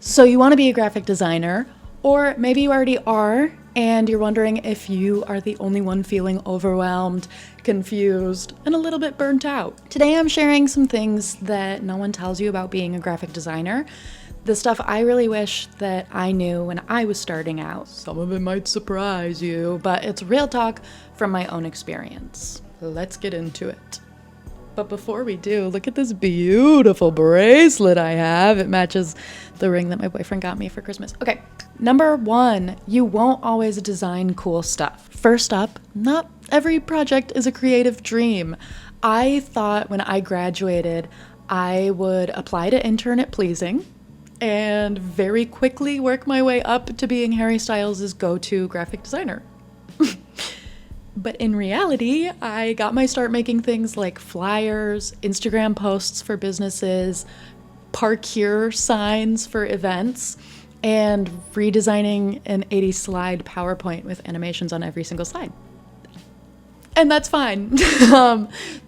So you want to be a graphic designer, or maybe you already are, and you're wondering if you are the only one feeling overwhelmed, confused, and a little bit burnt out. Today I'm sharing some things that no one tells you about being a graphic designer. The stuff I really wish that I knew when I was starting out. Some of it might surprise you, but it's real talk from my own experience. Let's get into it. But before we do, look at this beautiful bracelet I have. It matches the ring that my boyfriend got me for Christmas. Okay, number 1, you won't always design cool stuff. First up, not every project is a creative dream. I thought when I graduated, I would apply to intern at Pleasing and very quickly work my way up to being Harry Styles' go-to graphic designer. But in reality, I got my start making things like flyers, Instagram posts for businesses, parkour signs for events, and redesigning an 80 slide PowerPoint with animations on every single slide. And that's fine.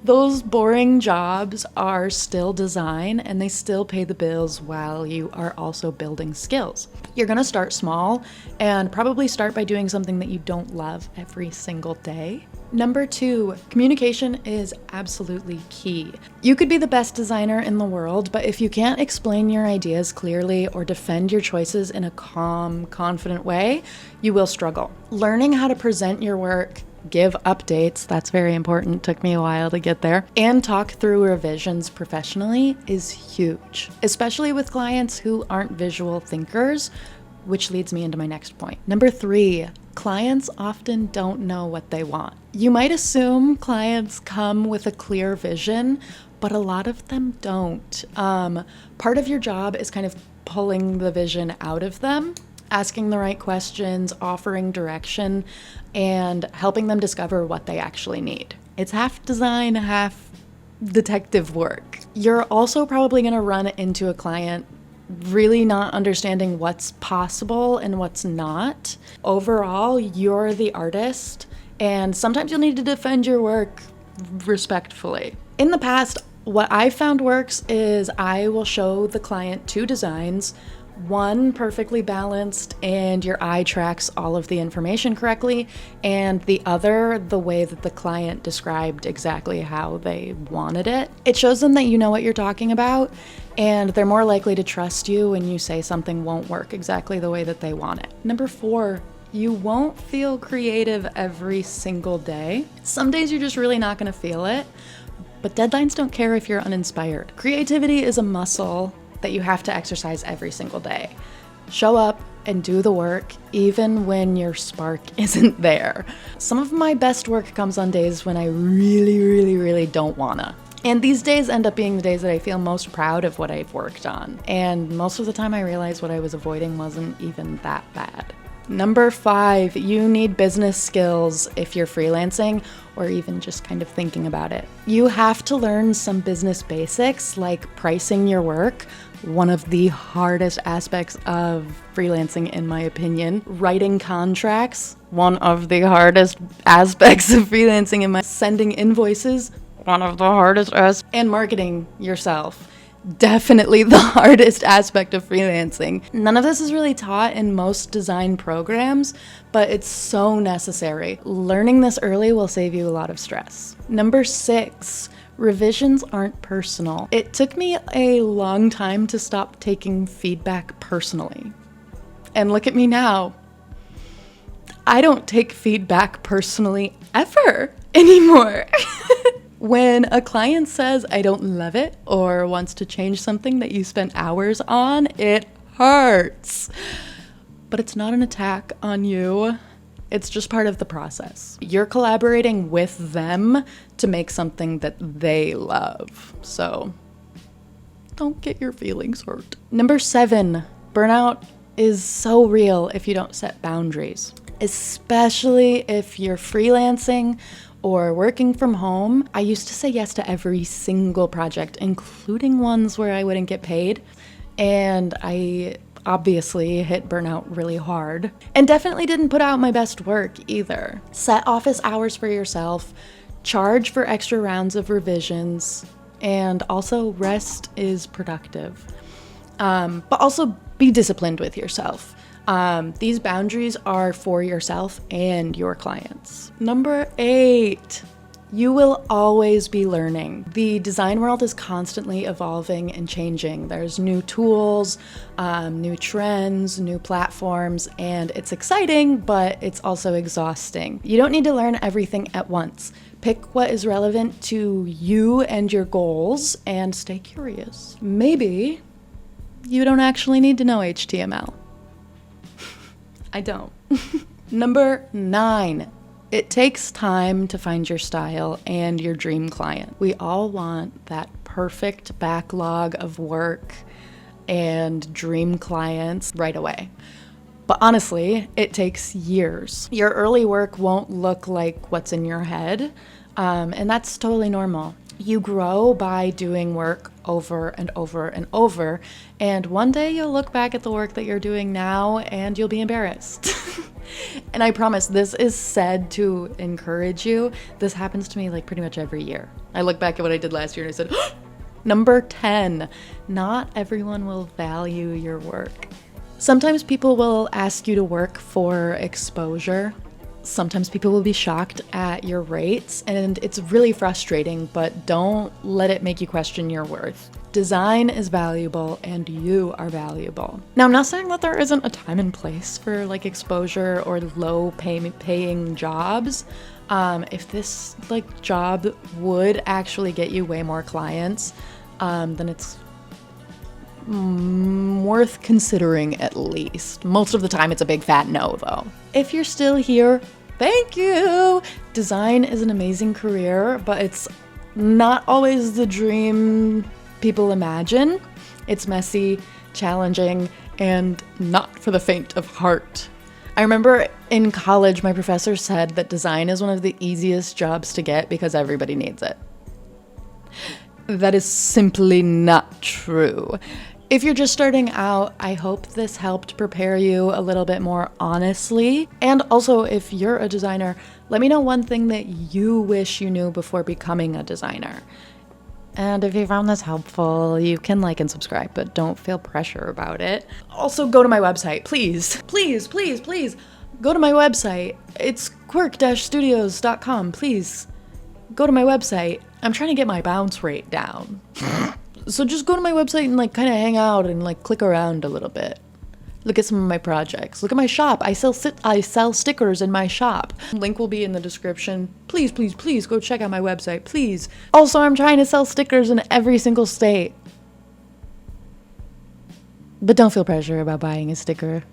Those boring jobs are still design and they still pay the bills while you are also building skills. You're gonna start small and probably start by doing something that you don't love every single day. Number 2, communication is absolutely key. You could be the best designer in the world, but if you can't explain your ideas clearly or defend your choices in a calm, confident way, you will struggle. Learning how to present your work, give updates, that's very important, took me a while to get there, and talk through revisions professionally is huge, especially with clients who aren't visual thinkers, which leads me into my next point. Number 3, clients often don't know what they want. You might assume clients come with a clear vision, but a lot of them don't. Part of your job is kind of pulling the vision out of them, asking the right questions, offering direction, and helping them discover what they actually need. It's half design, half detective work. You're also probably gonna run into a client really not understanding what's possible and what's not. Overall, you're the artist, and sometimes you'll need to defend your work respectfully. In the past, what I found works is I will show the client 2 designs, one perfectly balanced and your eye tracks all of the information correctly, and the other the way that the client described exactly how they wanted it. It shows them that you know what you're talking about, and they're more likely to trust you when you say something won't work exactly the way that they want it. Number 4, you won't feel creative every single day. Some days you're just really not gonna feel it, but deadlines don't care if you're uninspired. Creativity is a muscle that you have to exercise every single day. Show up and do the work even when your spark isn't there. Some of my best work comes on days when I really don't wanna. And these days end up being the days that I feel most proud of what I've worked on. And most of the time I realize what I was avoiding wasn't even that bad. Number 5, you need business skills if you're freelancing or even just kind of thinking about it. You have to learn some business basics like pricing your work, one of the hardest aspects of freelancing in my opinion. Writing contracts, one of the hardest aspects of freelancing in my sending invoices, one of the hardest and marketing yourself. Definitely the hardest aspect of freelancing. None of this is really taught in most design programs, but it's so necessary. Learning this early will save you a lot of stress. Number 6, revisions aren't personal. It took me a long time to stop taking feedback personally. And look at me now. I don't take feedback personally ever anymore. When a client says, I don't love it, or wants to change something that you spent hours on, it hurts. But it's not an attack on you. It's just part of the process. You're collaborating with them to make something that they love. So don't get your feelings hurt. Number 7, burnout is so real if you don't set boundaries, especially if you're freelancing or working from home. I used to say yes to every single project, including ones where I wouldn't get paid. And I obviously hit burnout really hard and definitely didn't put out my best work either. Set office hours for yourself, charge for extra rounds of revisions, and also rest is productive. But also be disciplined with yourself. These boundaries are for yourself and your clients. Number 8, you will always be learning. The design world is constantly evolving and changing. There's new tools, new trends, new platforms, and it's exciting, but it's also exhausting. You don't need to learn everything at once. Pick what is relevant to you and your goals and stay curious. Maybe you don't actually need to know HTML. I don't. Number 9. It takes time to find your style and your dream client. We all want that perfect backlog of work and dream clients right away. But honestly, it takes years. Your early work won't look like what's in your head, and that's totally normal. You grow by doing work over and over and over, and one day you'll look back at the work that you're doing now and you'll be embarrassed. And I promise this is said to encourage you. This happens to me like pretty much every year. I look back at what I did last year and I said, Number 10, not everyone will value your work. Sometimes people will ask you to work for exposure. Sometimes people will be shocked at your rates, and it's really frustrating, but don't let it make you question your worth. Design is valuable and you are valuable. Now, I'm not saying that there isn't a time and place for like exposure or low paying jobs. If this like job would actually get you way more clients, then it's worth considering at least. Most of the time it's a big fat no though. If you're still here, thank you! Design is an amazing career, but it's not always the dream people imagine. It's messy, challenging, and not for the faint of heart. I remember in college my professor said that design is one of the easiest jobs to get because everybody needs it. That is simply not true. If you're just starting out, I hope this helped prepare you a little bit more honestly. And also, if you're a designer, let me know one thing that you wish you knew before becoming a designer. And if you found this helpful, you can like and subscribe, but don't feel pressure about it. Also, go to my website, please. Please, please, please. Go to my website. It's quirk-studios.com. Please, go to my website. I'm trying to get my bounce rate down. So just go to my website and like kind of hang out and like click around a little bit. Look at some of my projects. Look at my shop. I sell stickers in my shop. Link will be in the description. Please, please, please go check out my website, please. Also, I'm trying to sell stickers in every single state. But don't feel pressure about buying a sticker.